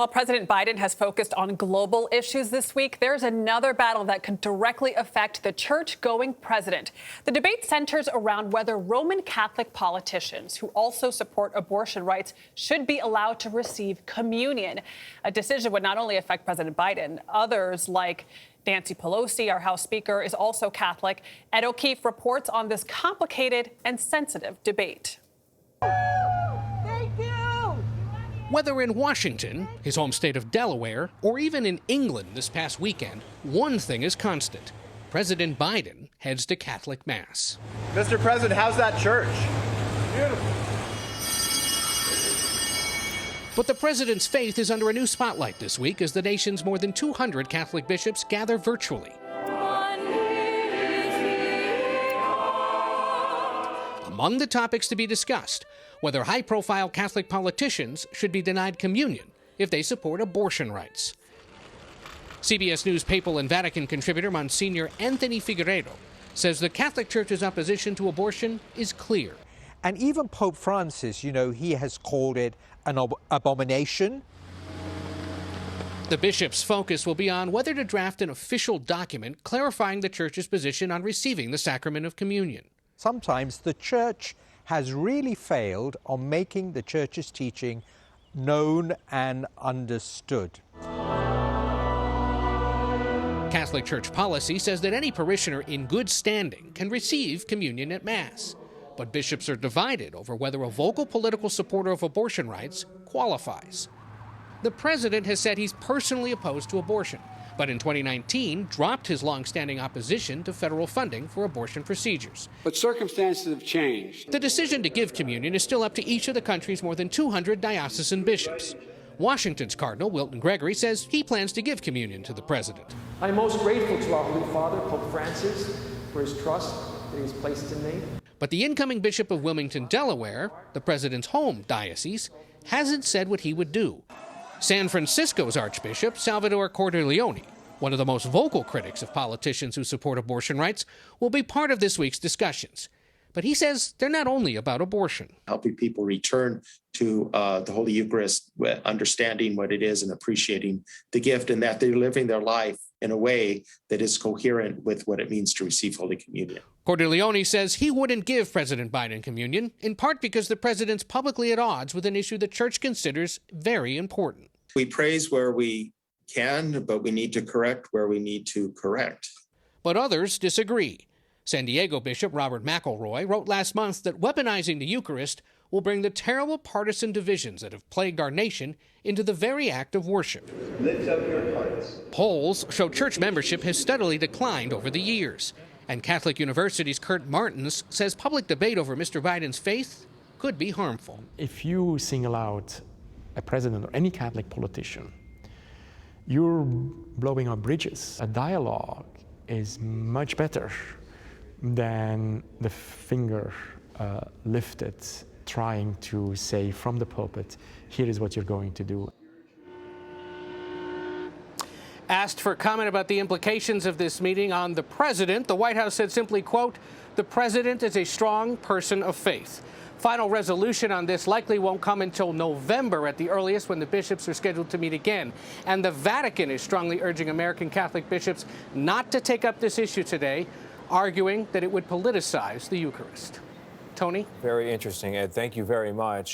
While President Biden has focused on global issues this week, there's another battle that could directly affect the church-going president. The debate centers around whether Roman Catholic politicians who also support abortion rights should be allowed to receive communion. A decision would not only affect President Biden, others like Nancy Pelosi, our House Speaker, is also Catholic. Ed O'Keefe reports on this complicated and sensitive debate. Whether in Washington, his home state of Delaware, or even in England this past weekend, one thing is constant. President Biden heads to Catholic Mass. Mr. President, how's that church? Beautiful. But the president's faith is under a new spotlight this week as the nation's more than 200 Catholic bishops gather virtually. Among the topics to be discussed, whether high-profile Catholic politicians should be denied communion if they support abortion rights. CBS News Papal and Vatican contributor Monsignor Anthony Figueiredo says the Catholic Church's opposition to abortion is clear. And even Pope Francis, he has called it an abomination. The bishop's focus will be on whether to draft an official document clarifying the Church's position on receiving the sacrament of communion. Sometimes the Church has really failed on making the Church's teaching known and understood. Catholic Church policy says that any parishioner in good standing can receive communion at Mass. But bishops are divided over whether a vocal political supporter of abortion rights qualifies. The president has said he's personally opposed to abortion, but in 2019 dropped his long-standing opposition to federal funding for abortion procedures. But circumstances have changed. The decision to give communion is still up to each of the country's more than 200 diocesan bishops. Washington's Cardinal Wilton Gregory says he plans to give communion to the president. I'm most grateful to our Holy Father, Pope Francis, for his trust that he's placed in me. But the incoming Bishop of Wilmington, Delaware, the president's home diocese, hasn't said what he would do. San Francisco's Archbishop Salvatore Cordileone, one of the most vocal critics of politicians who support abortion rights, will be part of this week's discussions. But he says they're not only about abortion. Helping people return to the Holy Eucharist, understanding what it is and appreciating the gift, and that they're living their life in a way that is coherent with what it means to receive Holy Communion. Cordileone says he wouldn't give President Biden communion, in part because the president's publicly at odds with an issue the Church considers very important. We praise where we can, but we need to correct where we need to correct. But others disagree. San Diego Bishop Robert McElroy wrote last month that weaponizing the Eucharist will bring the terrible partisan divisions that have plagued our nation into the very act of worship. Lift up your hearts. Polls show church membership has steadily declined over the years. And Catholic University's Kurt Martins says public debate over Mr. Biden's faith could be harmful. If you single out a president or any Catholic politician, you're blowing up bridges. A dialogue is much better than the finger lifted trying to say from the pulpit, here is what you're going to do. Asked for comment about the implications of this meeting on the president, the White House said simply, quote, "The president is a strong person of faith." Final resolution on this likely won't come until November at the earliest, when the bishops are scheduled to meet again. And the Vatican is strongly urging American Catholic bishops not to take up this issue today, arguing that it would politicize the Eucharist. Tony? Very interesting, Ed. Thank you very much.